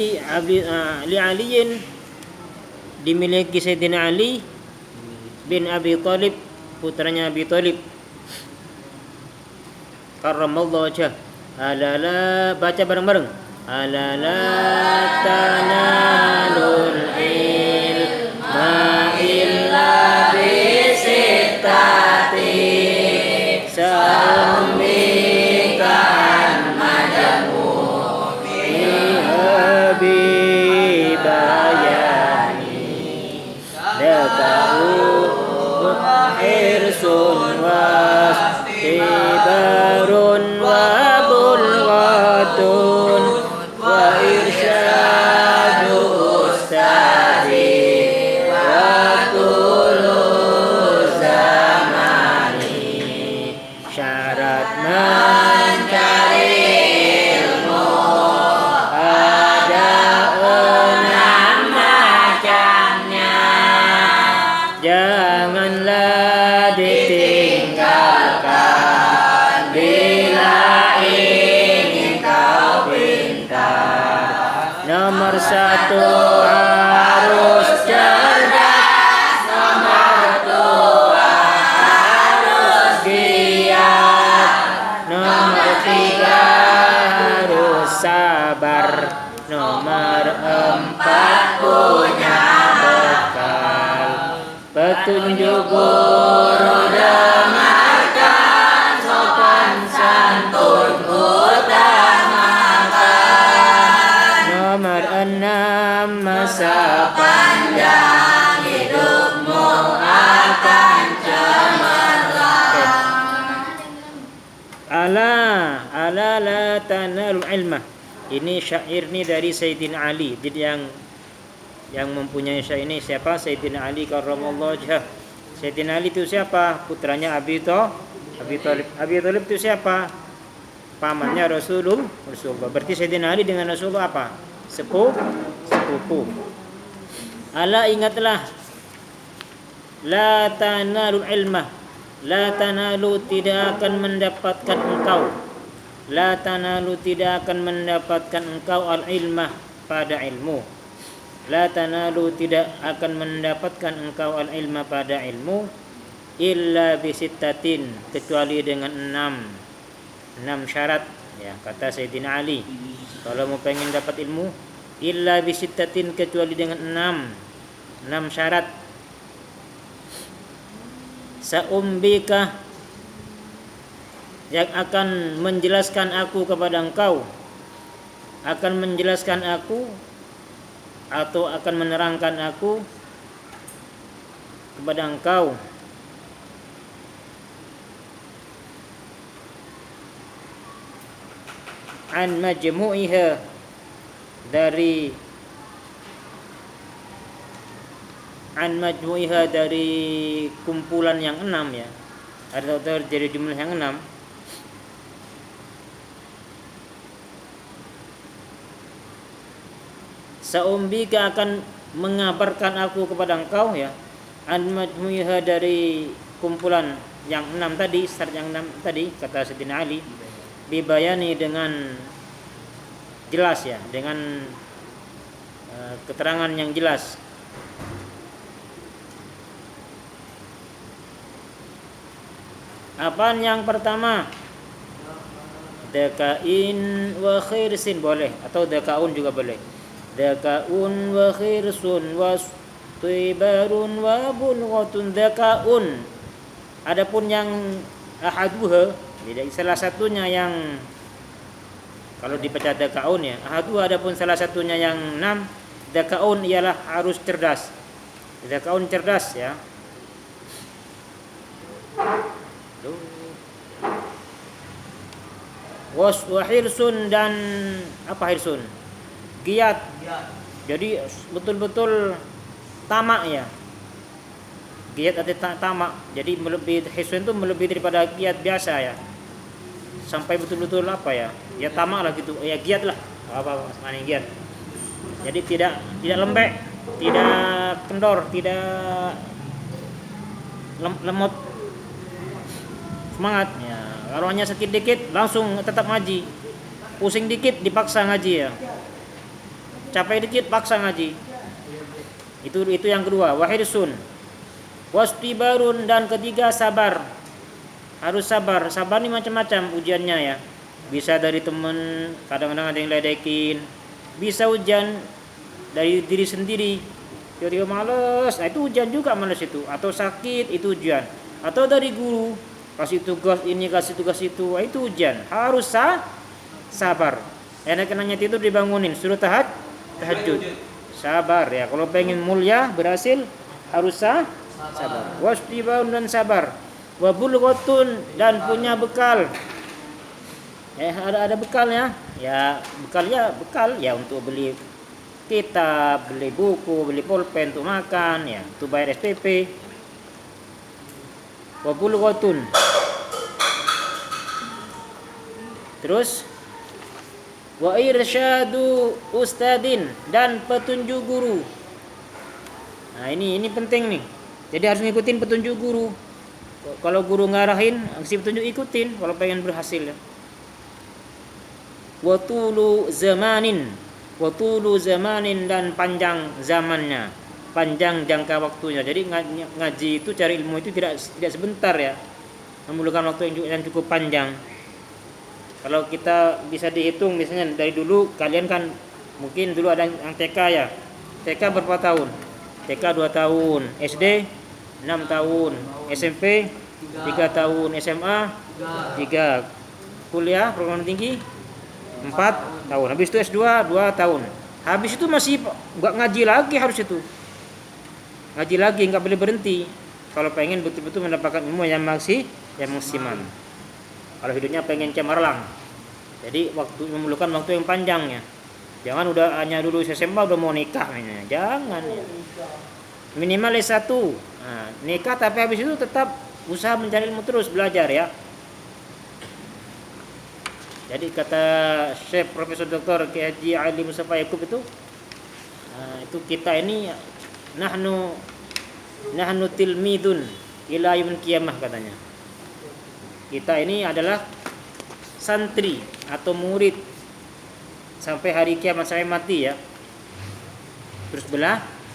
li Aliin, dimiliki Sayyidina Ali bin Abi Thalib, putranya Abi Thalib karramallahu wajhah. Alala, baca bareng-bareng. Alala tanalul ilma illa bisittati sa'umbikan majamu bibayani dakau irsun was tibarun wa bulghatun wa irsyadu ustadi wa tulu zamani syarat mencari ilmu ada 6 macamnya, janganlah ditinggalkan bila ingin kau pintar. Nomor 1 harus cerdas, nomor 2 harus giat, nomor 3 harus sabar, nomor 4 punya bekal. Petunjuk guru dengarkan, sopan santun utamakan. Nomor 6 masa panjang hidupmu akan cemerlang. Ala la tanalul ilmah. Ini syair ni dari Sayyidina Ali. Jadi yang mempunyai syair ini siapa? Sayyidina Ali karramallahu wajhah. Sayyidina Ali itu siapa? Putranya Abi Thalib. Abi Thalib itu siapa? Pamannya Rasulullah. Berarti Sayyidina Ali dengan Rasulullah apa? Sepupu. Ala, ingatlah. La tanalul ilmah. La tanalu, tidak akan mendapatkan engkau. La tanalu, tidak akan mendapatkan engkau al-ilmah, pada ilmu. La tanalu, tidak akan mendapatkan engkau al-ilma, pada ilmu, illa bisittatin, kecuali dengan 6 syarat, ya, kata Sayyidina Ali. Kalau mau pengen dapat ilmu, illa bisittatin, kecuali dengan 6 syarat. Sa'umbika, yang akan menjelaskan aku kepada engkau, akan menjelaskan aku atau akan menerangkan aku kepada engkau an majmu'iha, dari kumpulan yang 6, ya, atau dari jumlah yang 6. Sa'umbika, akan mengabarkan aku kepada engkau, ya, an majmu'iha, dari kumpulan yang 6 tadi, syarat yang 6 tadi, kata Sayyidina Ali, bibayani, dengan jelas, ya, dengan keterangan yang jelas. Apaan yang pertama? Dakain wa khirsin, boleh, atau dakaun juga boleh. Dakaun wa khirsun wa tibarun wa bulghatun. Dakaun, adapun yang ahaduha, tidak salah satunya yang, kalau dibaca dakaun, ya, ahaduha, adapun salah satunya yang 6, dakaun ialah harus cerdas. Dakaun cerdas, ya. Wa hirsun, dan apa hirsun? Giat. Jadi betul-betul tamak, ya. Giat atau tamak. Jadi melebihi, hirsun itu melebihi daripada giat biasa, ya. Sampai betul-betul apa, ya? Ya tamak lah gitu. Ya giat lah. Apa maknanya giat? Jadi tidak lembek, tidak kendor, tidak lemot. Semangat, ya. Kalau hanya sedikit langsung tetap ngaji. Pusing dikit dipaksa ngaji, ya. Capai dikit paksa ngaji. Itu yang kedua. Wahirsun. Wastibarun, dan ketiga sabar. Harus sabar. Sabar ini macam-macam ujiannya ya. Bisa dari teman, kadang-kadang ada yang ledekin. Bisa ujian dari diri sendiri. Tiba-tiba males, nah itu ujian juga males itu. Atau sakit, itu ujian. Atau dari guru, kasih tugas ini, kasih tugas itu, nah itu ujian. Harus sabar. Enak kenanya tidur dibangunin, suruh tahajud. Sabar ya. Kalau pengen mulia, berhasil, harus sabar. Wastibaun, dan sabar. Wabulghotun, dan punya bekal. Ada bekalnya. Ya bekalnya bekal ya untuk beli kitab, beli buku, beli pulpen untuk makan ya, untuk bayar SPP. Wa bulghatun. Terus wa irsyadu ustadin, dan petunjuk guru. Nah, ini penting nih. Jadi harus ngikutin petunjuk guru. Kalau guru ngarahin, kasih petunjuk ikutin kalau pengen berhasil ya. Wa tulu zamanin, dan panjang zamannya, panjang jangka waktunya. Jadi ngaji itu, cari ilmu itu tidak sebentar ya, memerlukan waktu yang cukup panjang. Kalau kita bisa dihitung, misalnya dari dulu kalian kan mungkin dulu ada yang TK ya. TK berapa tahun? TK 2 tahun, SD 6 tahun, SMP 3 tahun, SMA 3, kuliah perguruan tinggi 4 tahun. Habis itu S2 2 tahun. Habis itu masih enggak ngaji lagi, harus itu. Ngaji lagi, enggak boleh berhenti. Kalau pengen betul-betul mendapatkan ilmu yang maksimal. Kalau hidupnya pengen cemerlang. Jadi memerlukan waktu yang panjang ya. Jangan udah hanya dulu SMA udah mau nikah mainnya. Jangan ya. Minimal S1. Nah, nikah tapi habis itu tetap usaha mencari ilmu terus, belajar ya. Jadi kata Syekh Profesor Dr. Haji Ali Mustafa Yaqub itu kita ini nahnu tilmidun ila yaumil qiyamah katanya. Kita ini adalah santri atau murid sampai hari kiamat, sampai mati ya. Terus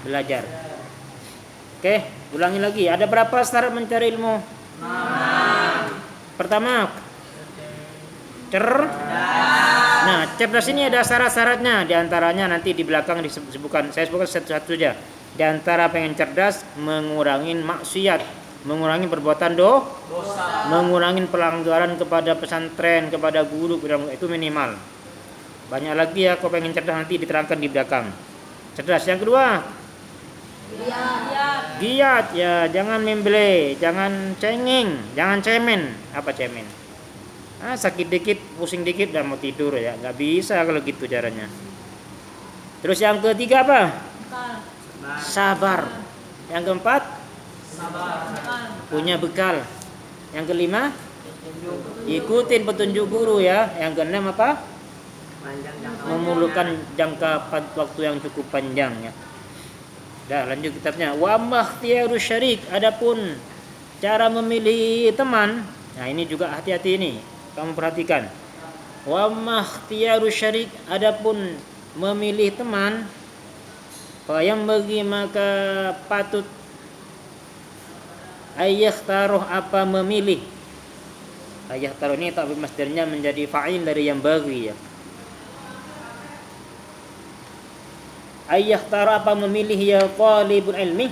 belajar. Oke, ulangi lagi. Ada berapa syarat mencari ilmu? Pertama, Nah, cerdas ini ada syarat-syaratnya. Di antaranya nanti di belakang disebutkan. Saya sebutkan satu-satu saja. Di antara pengen cerdas, mengurangi maksiat, mengurangi perbuatan dosa, mengurangi pelanggaran kepada pesantren, kepada guru, itu minimal. Banyak lagi ya, kalau pengen cerdas nanti diterangkan di belakang. Cerdas. Yang kedua, giat ya, jangan membeli, jangan cengeng, jangan cemen. Apa cemen? Sakit dikit, pusing dikit dan mau tidur ya, nggak bisa kalau gitu caranya. Terus yang ketiga apa? Sabar. Yang keempat, punya bekal. Yang kelima, ikutin petunjuk guru ya. Yang keenam apa? Memerlukan jangka waktu yang cukup panjang ya. Dah, lanjut kitabnya. Wa makhtiyarus syarik, adapun cara memilih teman. Nah, ini juga hati-hati ini. Kamu perhatikan. Wa makhtiyarus syarik, adapun memilih teman, fa yang bagi maka patut taruh apa memilih. Taruh ini tak masdarnya menjadi fa'il dari yang bagi ya. Taruh apa memilih ya talibul ilmi,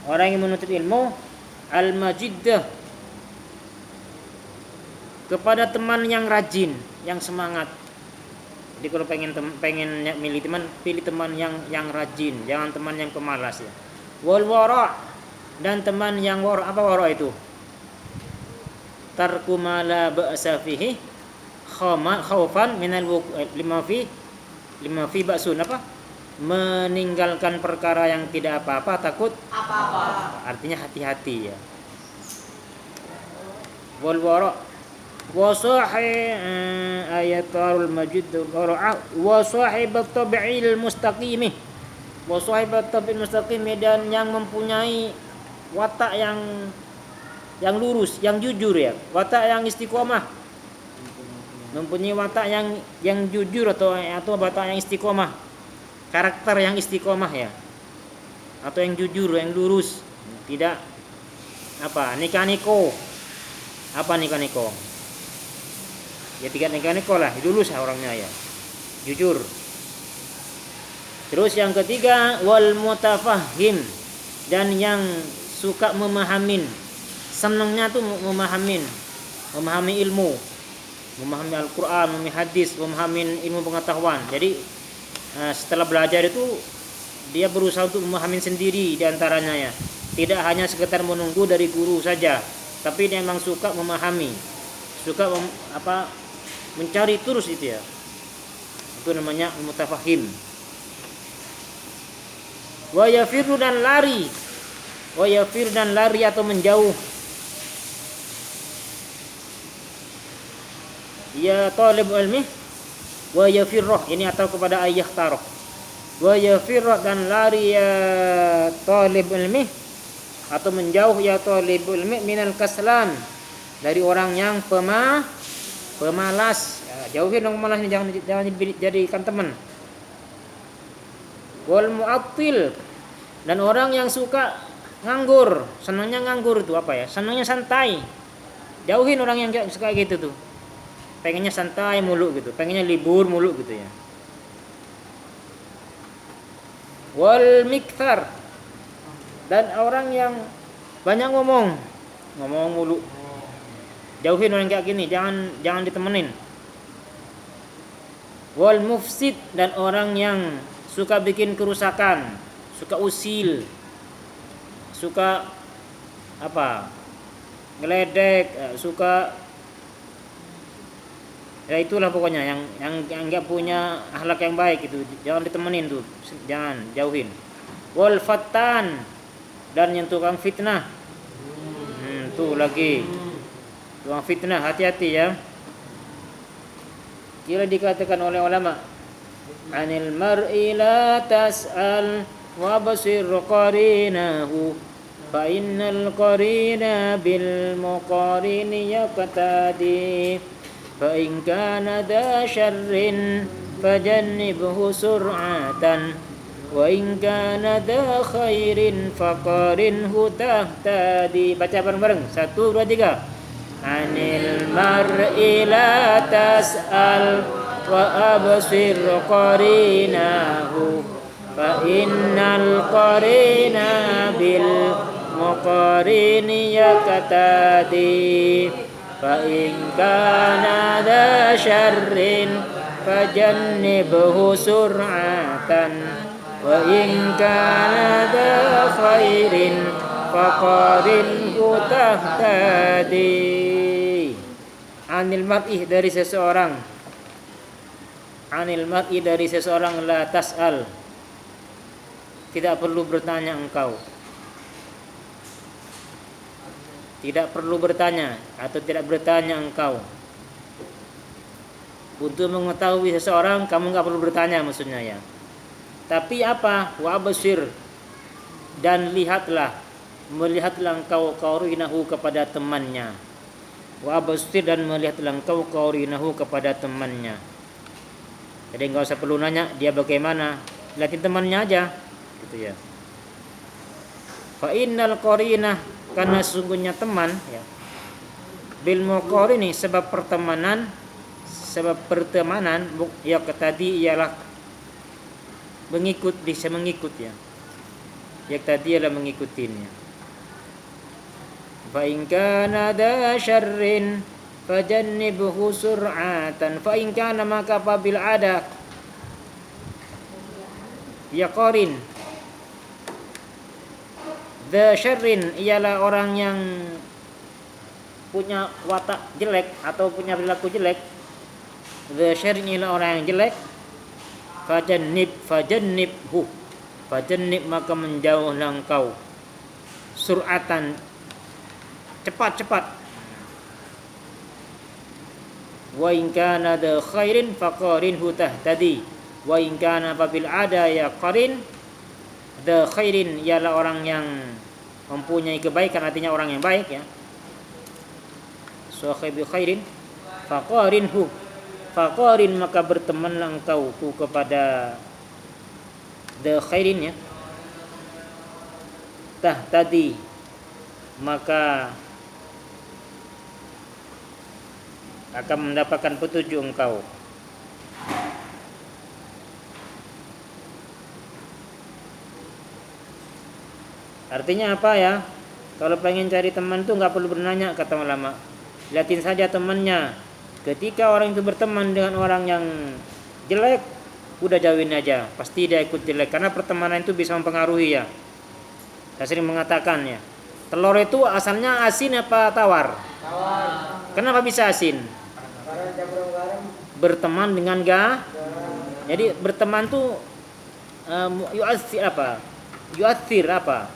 orang yang menuntut ilmu, al-majiddah, kepada teman yang rajin, yang semangat. Jadi kalau pengen milih teman, pilih teman yang rajin, jangan teman yang pemalas ya. Wal wara', dan teman yang wara'. Apa wara' itu? Tarku ma la ba'sa fihi khaufan minal lima fi ba'sun, apa? Meninggalkan perkara yang tidak apa-apa, takut apa-apa. Artinya hati-hati ya. Wal wara' wa ayatul majid wa sahibat tabi'il mustaqim, wa sahibat tabi'il mustaqim, dan yang mempunyai watak yang lurus, yang jujur ya, watak yang istiqomah, mempunyai watak yang jujur atau watak yang istiqomah. karakter yang istiqomah ya, atau yang jujur, yang lurus, tidak niko. Apa niko? Ya tidak niko lah, lurus orangnya ya, jujur. Terus yang ketiga, wal mutafahhim, dan yang suka memahamin, senangnya tuh memahami ilmu, memahami Al-Quran, memahami hadis, memahami ilmu pengetahuan. Jadi setelah belajar itu dia berusaha untuk memahami sendiri diantaranya ya, tidak hanya sekedar menunggu dari guru saja, tapi dia memang suka memahami, suka mencari terus itu ya, itu namanya mutafahim. Wa yafirru dan lari atau menjauh. Ya talib ilmi wa yafirruh, ini atau kepada ayah taruh. Wa yafirruh dan lari ya talib ilmi, atau menjauh ya talib ilmi minal kaslan, dari orang yang pemalas. Ya, jauhin dong malasnya, jangan jadikan teman. Wal mu'attil, dan orang yang suka nganggur, senangnya nganggur itu apa ya? Senangnya santai. Jauhin orang yang suka gitu tuh. Pengennya santai mulu gitu, pengennya libur mulu gitu ya. Wal mikthar, dan orang yang banyak ngomong mulu. Jauhin orang kayak gini, jangan ditemenin. Wal mufsid, dan orang yang suka bikin kerusakan, suka usil, suka ngeledek, suka ya itulah pokoknya yang enggak punya akhlak yang baik itu, jangan ditemenin tuh, jangan, jauhin. Wal fattan, dan yang tukang fitnah. Tuh lagi tukang fitnah, hati-hati ya. Kira dikatakan oleh ulama, anil mar'i la tas'al wa basir qarinahu fa innal qarina bil muqarini yaqtadi fa in kana dha syarrin fajannibhu sur'atan wa in kana dha khairin faqarinhu tahtadi. Baca bareng-bareng, 1, 2, 3. Anil mar'i la tas'al wa absir qarinahu fa innal qarina bil muqarini yaqtadi fa in kana dha syarrin fajannibhu sur'atan wa in kana dha khairin faqarinhu tahtadi. Anil mar'i, dari seseorang, anil mar'i, dari seseorang, la tas'al, tidak perlu bertanya engkau, tidak perlu bertanya atau tidak bertanya engkau. Untuk mengetahui seseorang kamu enggak perlu bertanya maksudnya ya. Tapi apa? Wa basir, dan melihatlah engkau qarinahu, kepada temannya. Wa basir, dan melihatlah engkau qarinahu, kepada temannya. Jadi enggak usah perlu nanya dia bagaimana, lihatin temannya aja gitu ya. Fa innal qarinah, karena sungguhnya teman ya, bil muqarini, sebab pertemanan ya tadi ialah bisa mengikut ya. Ya tadi ialah mengikutinya. Fa in kana da syarrin fajannibhu sur'atan. Fa in kana, maka apabila ada ya qarin, da syarrin ialah orang yang punya watak jelek atau punya perilaku jelek. Da syarrin ialah orang yang jelek. Fajannibhu, maka menjauhlah engkau, sur'atan, cepat. Wa in kana da khairin faqarinhu tahtadi. Wa in kana, apabila ada ya qarin, da khairin ialah orang yang mempunyai kebaikan, artinya orang yang baik ya. Sahibi khairin faqarinhu, faqarin, maka bertemanlah engkau kepada khairin ya, tahtadi, maka akan mendapatkan petunjuk engkau. Artinya apa ya? Kalau pengen cari teman tuh nggak perlu bernanya, kata ulama. Lihatin saja temannya. Ketika orang itu berteman dengan orang yang jelek, udah jauhin aja. Pasti dia ikut jelek. Karena pertemanan itu bisa mempengaruhi ya. Saya sering mengatakan ya. Telur itu asalnya asin apa tawar? Tawar. Kenapa bisa asin? Karena campur garam. Berteman dengan Jadi berteman tuh yu'athir apa?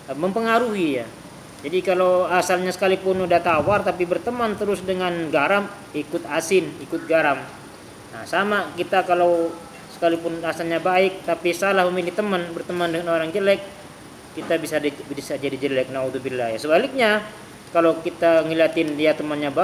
Mempengaruhi ya. Jadi kalau asalnya sekalipun udah tawar tapi berteman terus dengan garam, ikut asin, ikut garam. Nah, sama kita kalau sekalipun asalnya baik tapi salah memilih teman, berteman dengan orang jelek, kita bisa jadi jelek, naudzubillah ya. Sebaliknya, kalau kita ngeliatin dia temannya bagus